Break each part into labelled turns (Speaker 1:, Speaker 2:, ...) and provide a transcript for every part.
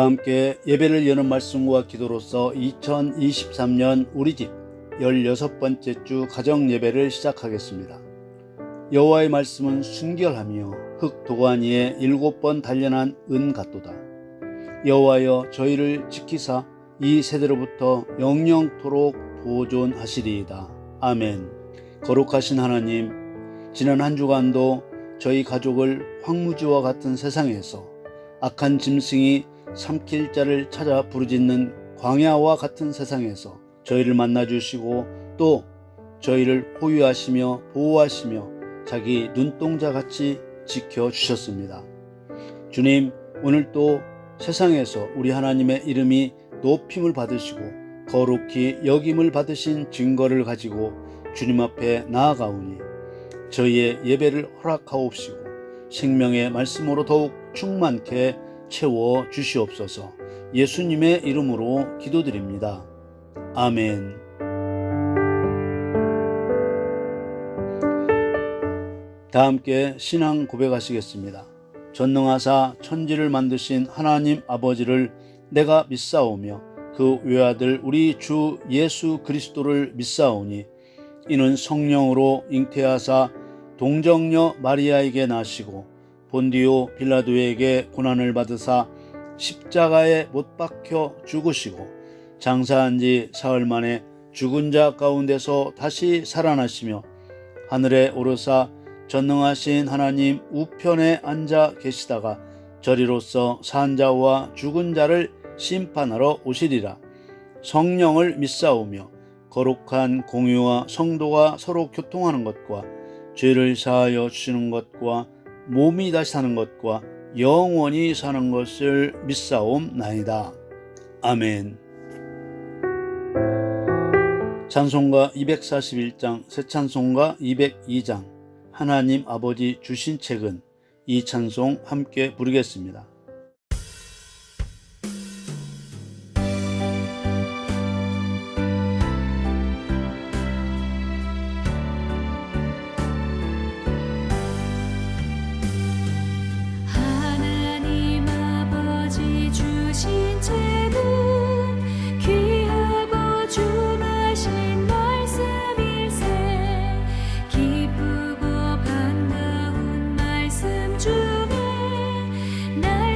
Speaker 1: 다 함께 예배를 여는 말씀과 기도로서 2023년 우리 집 16번째 주 가정 예배를 시작하겠습니다. 여호와의 말씀은 순결하며 흙 도관 위에 7번 단련한 은 같도다. 여호와여 저희를 지키사 이 세대로부터 영영토록 보존하시리이다. 아멘. 거룩하신 하나님, 지난 한 주간도 저희 가족을 황무지와 같은 세상에서 악한 짐승이 삼킬 자를 찾아 부르짖는 광야와 같은 세상에서 저희를 만나주시고 또 저희를 호위하시며 보호하시며 자기 눈동자같이 지켜주셨습니다. 주님, 오늘 또 세상에서 우리 하나님의 이름이 높임을 받으시고 거룩히 여김을 받으신 증거를 가지고 주님 앞에 나아가오니 저희의 예배를 허락하옵시고 생명의 말씀으로 더욱 충만케 채워 주시옵소서. 예수님의 이름으로 기도드립니다. 아멘. 다 함께 신앙 고백하시겠습니다. 전능하사 천지를 만드신 하나님 아버지를 내가 믿사오며 그 외아들 우리 주 예수 그리스도를 믿사오니 이는 성령으로 잉태하사 동정녀 마리아에게 나시고 본디오 빌라도에게 고난을 받으사 십자가에 못 박혀 죽으시고 장사한 지 사흘 만에 죽은 자 가운데서 다시 살아나시며 하늘에 오르사 전능하신 하나님 우편에 앉아 계시다가 저리로서 산 자와 죽은 자를 심판하러 오시리라. 성령을 믿사오며 거룩한 공유와 성도가 서로 교통하는 것과 죄를 사하여 주시는 것과 몸이 다시 사는 것과 영원히 사는 것을 믿사옵나이다. 아멘. 찬송가 241장, 새 찬송가 202장, 하나님 아버지 주신 책은, 이 찬송 함께 부르겠습니다.
Speaker 2: 하나님 아버지 주신 책은 귀하고 중하신 말씀일세. 기쁘고 반가운 말씀 중에 날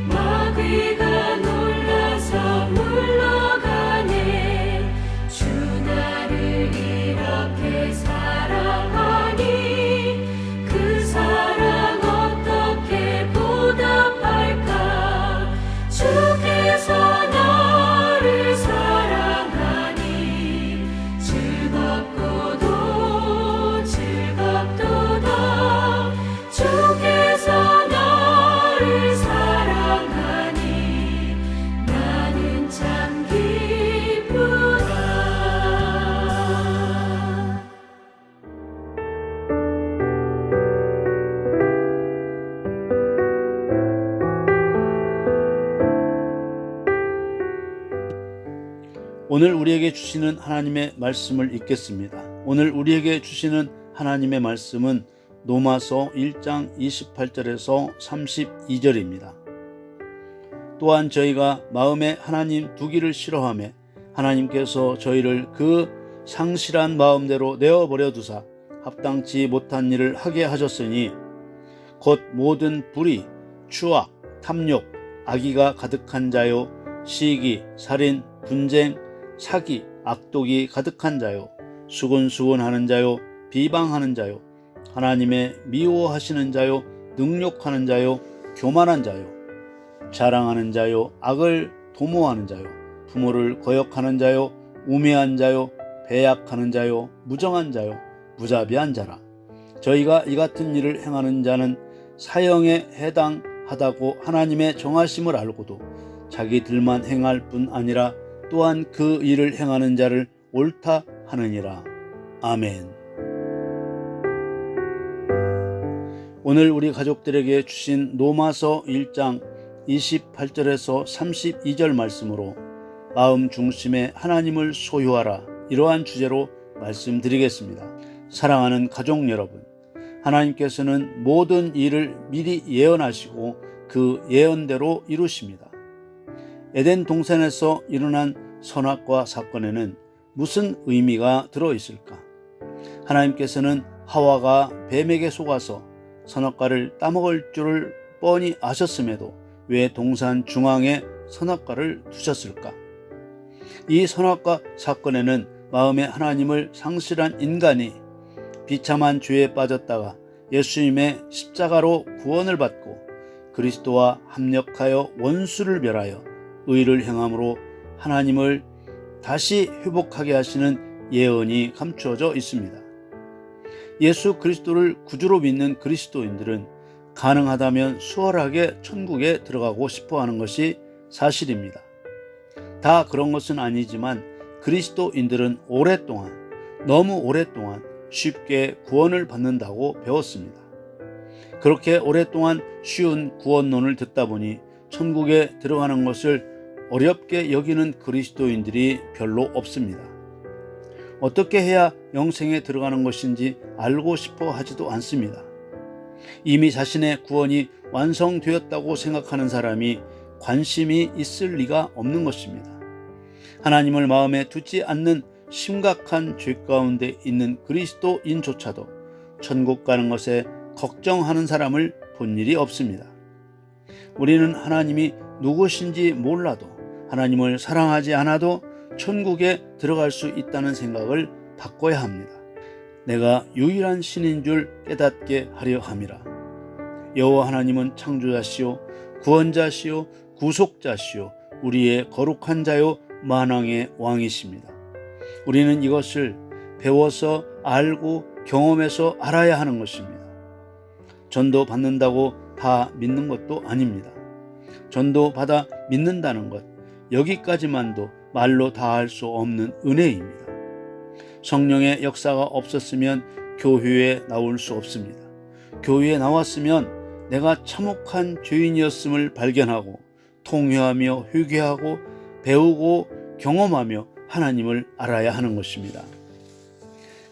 Speaker 2: 마귀가 놀라서 물러가네. 주 나를 이렇게 사랑하니 그 사랑 어떻게 보답할까. 주께서 나를 사랑하니 즐겁고도 즐겁도다. 주께서 나를 사랑하니 나는 참 기쁘다.
Speaker 1: 오늘 우리에게 주시는 하나님의 말씀을 읽겠습니다. 오늘 우리에게 주시는 하나님의 말씀은 로마서 1장 28절에서 32절입니다. 또한 저희가 마음에 하나님 두기를 싫어하며 하나님께서 저희를 그 상실한 마음대로 내어버려 두사 합당치 못한 일을 하게 하셨으니 곧 모든 불의, 추악, 탐욕, 악의가 가득한 자요, 시기, 살인, 분쟁, 사기, 악독이 가득한 자요, 수군수군하는 자요, 비방하는 자요, 하나님의 미워하시는 자요, 능욕하는 자요, 교만한 자요, 자랑하는 자요, 악을 도모하는 자요, 부모를 거역하는 자요, 우매한 자요, 배약하는 자요, 무정한 자요, 무자비한 자라. 저희가 이 같은 일을 행하는 자는 사형에 해당하다고 하나님의 정하심을 알고도 자기들만 행할 뿐 아니라 또한 그 일을 행하는 자를 옳다 하느니라. 아멘. 오늘 우리 가족들에게 주신 로마서 1장 28절에서 32절 말씀으로 마음 중심에 하나님을 소유하라, 이러한 주제로 말씀드리겠습니다. 사랑하는 가족 여러분, 하나님께서는 모든 일을 미리 예언하시고 그 예언대로 이루십니다. 에덴 동산에서 일어난 선악과 사건에는 무슨 의미가 들어있을까? 하나님께서는 하와가 뱀에게 속아서 선악과를 따먹을 줄을 뻔히 아셨음에도 왜 동산 중앙에 선악과를 두셨을까? 이 선악과 사건에는 마음에 하나님을 상실한 인간이 비참한 죄에 빠졌다가 예수님의 십자가로 구원을 받고 그리스도와 합력하여 원수를 멸하여 의를 행함으로 하나님을 다시 회복하게 하시는 예언이 감추어져 있습니다. 예수 그리스도를 구주로 믿는 그리스도인들은 가능하다면 수월하게 천국에 들어가고 싶어 하는 것이 사실입니다. 다 그런 것은 아니지만 그리스도인들은 오랫동안, 너무 오랫동안 쉽게 구원을 받는다고 배웠습니다. 그렇게 오랫동안 쉬운 구원론을 듣다 보니 천국에 들어가는 것을 어렵게 여기는 그리스도인들이 별로 없습니다. 어떻게 해야 영생에 들어가는 것인지 알고 싶어 하지도 않습니다. 이미 자신의 구원이 완성되었다고 생각하는 사람이 관심이 있을 리가 없는 것입니다. 하나님을 마음에 두지 않는 심각한 죄 가운데 있는 그리스도인조차도 천국 가는 것에 걱정하는 사람을 본 일이 없습니다. 우리는 하나님이 누구신지 몰라도, 하나님을 사랑하지 않아도 천국에 들어갈 수 있다는 생각을 바꿔야 합니다. 내가 유일한 신인 줄 깨닫게 하려 함이라. 여호와 하나님은 창조자시요 구원자시요 구속자시요 우리의 거룩한 자요 만왕의 왕이십니다. 우리는 이것을 배워서 알고 경험해서 알아야 하는 것입니다. 전도 받는다고 다 믿는 것도 아닙니다. 전도 받아 믿는다는 것, 여기까지만도 말로 다 할 수 없는 은혜입니다. 성령의 역사가 없었으면 교회에 나올 수 없습니다. 교회에 나왔으면 내가 참혹한 죄인이었음을 발견하고 통회하며 회개하고 배우고 경험하며 하나님을 알아야 하는 것입니다.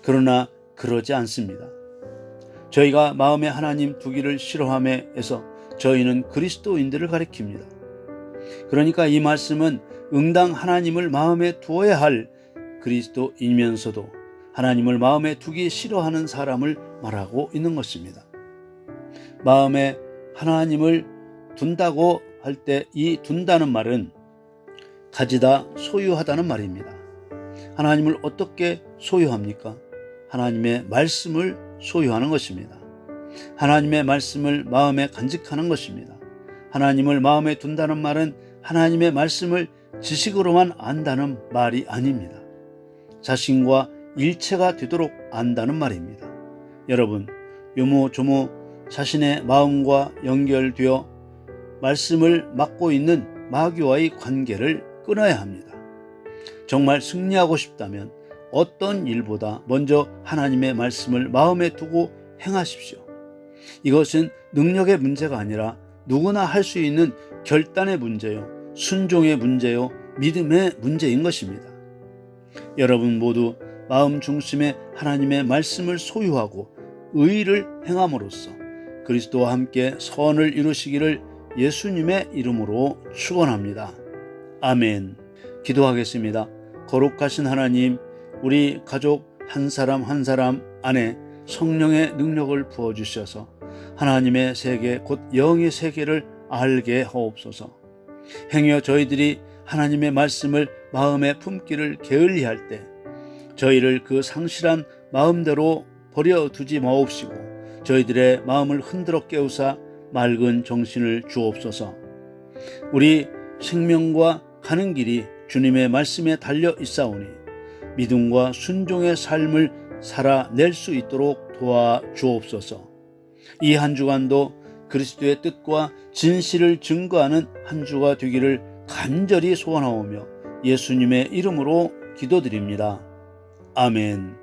Speaker 1: 그러나 그러지 않습니다. 저희가 마음에 하나님 두기를 싫어함에서 저희는 그리스도인들을 가리킵니다. 그러니까 이 말씀은 응당 하나님을 마음에 두어야 할 그리스도이면서도 하나님을 마음에 두기 싫어하는 사람을 말하고 있는 것입니다. 마음에 하나님을 둔다고 할 때 이 둔다는 말은 가지다, 소유하다는 말입니다. 하나님을 어떻게 소유합니까? 하나님의 말씀을 소유하는 것입니다. 하나님의 말씀을 마음에 간직하는 것입니다. 하나님을 마음에 둔다는 말은 하나님의 말씀을 지식으로만 안다는 말이 아닙니다. 자신과 일체가 되도록 안다는 말입니다. 여러분, 요모조모 자신의 마음과 연결되어 말씀을 맡고 있는 마귀와의 관계를 끊어야 합니다. 정말 승리하고 싶다면 어떤 일보다 먼저 하나님의 말씀을 마음에 두고 행하십시오. 이것은 능력의 문제가 아니라 누구나 할 수 있는 결단의 문제요, 순종의 문제요, 믿음의 문제인 것입니다. 여러분 모두 마음 중심에 하나님의 말씀을 소유하고 의를 행함으로써 그리스도와 함께 선을 이루시기를 예수님의 이름으로 축원합니다. 아멘. 기도하겠습니다. 거룩하신 하나님, 우리 가족 한 사람 한 사람 안에 성령의 능력을 부어주셔서 하나님의 세계 곧 영의 세계를 알게 하옵소서. 행여 저희들이 하나님의 말씀을 마음에 품기를 게을리할 때 저희를 그 상실한 마음대로 버려두지 마옵시고 저희들의 마음을 흔들어 깨우사 맑은 정신을 주옵소서. 우리 생명과 가는 길이 주님의 말씀에 달려 있사오니 믿음과 순종의 삶을 살아낼 수 있도록 도와주옵소서. 이 한 주간도 그리스도의 뜻과 진실을 증거하는 한 주가 되기를 간절히 소원하오며 예수님의 이름으로 기도드립니다. 아멘.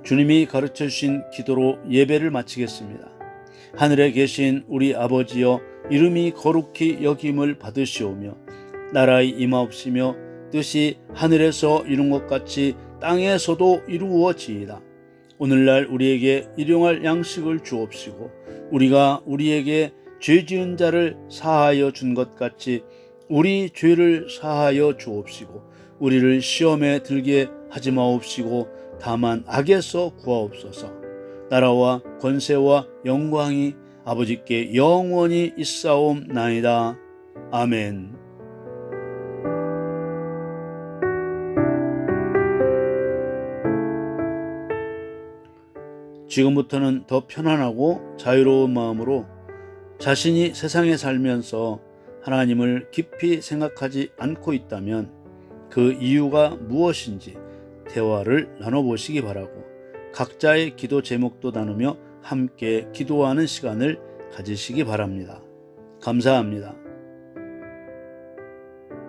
Speaker 1: 주님이 가르쳐 주신 기도로 예배를 마치겠습니다. 하늘에 계신 우리 아버지여, 이름이 거룩히 여김을 받으시오며 나라의 임하옵시며 뜻이 하늘에서 이룬 것 같이 땅에서도 이루어지이다. 오늘날 우리에게 일용할 양식을 주옵시고 우리가 우리에게 죄 지은 자를 사하여 준 것 같이 우리 죄를 사하여 주옵시고 우리를 시험에 들게 하지 마옵시고 다만 악에서 구하옵소서. 나라와 권세와 영광이 아버지께 영원히 있사옵나이다. 아멘. 지금부터는 더 편안하고 자유로운 마음으로 자신이 세상에 살면서 하나님을 깊이 생각하지 않고 있다면 그 이유가 무엇인지 대화를 나눠보시기 바라고 각자의 기도 제목도 나누며 함께 기도하는 시간을 가지시기 바랍니다. 감사합니다.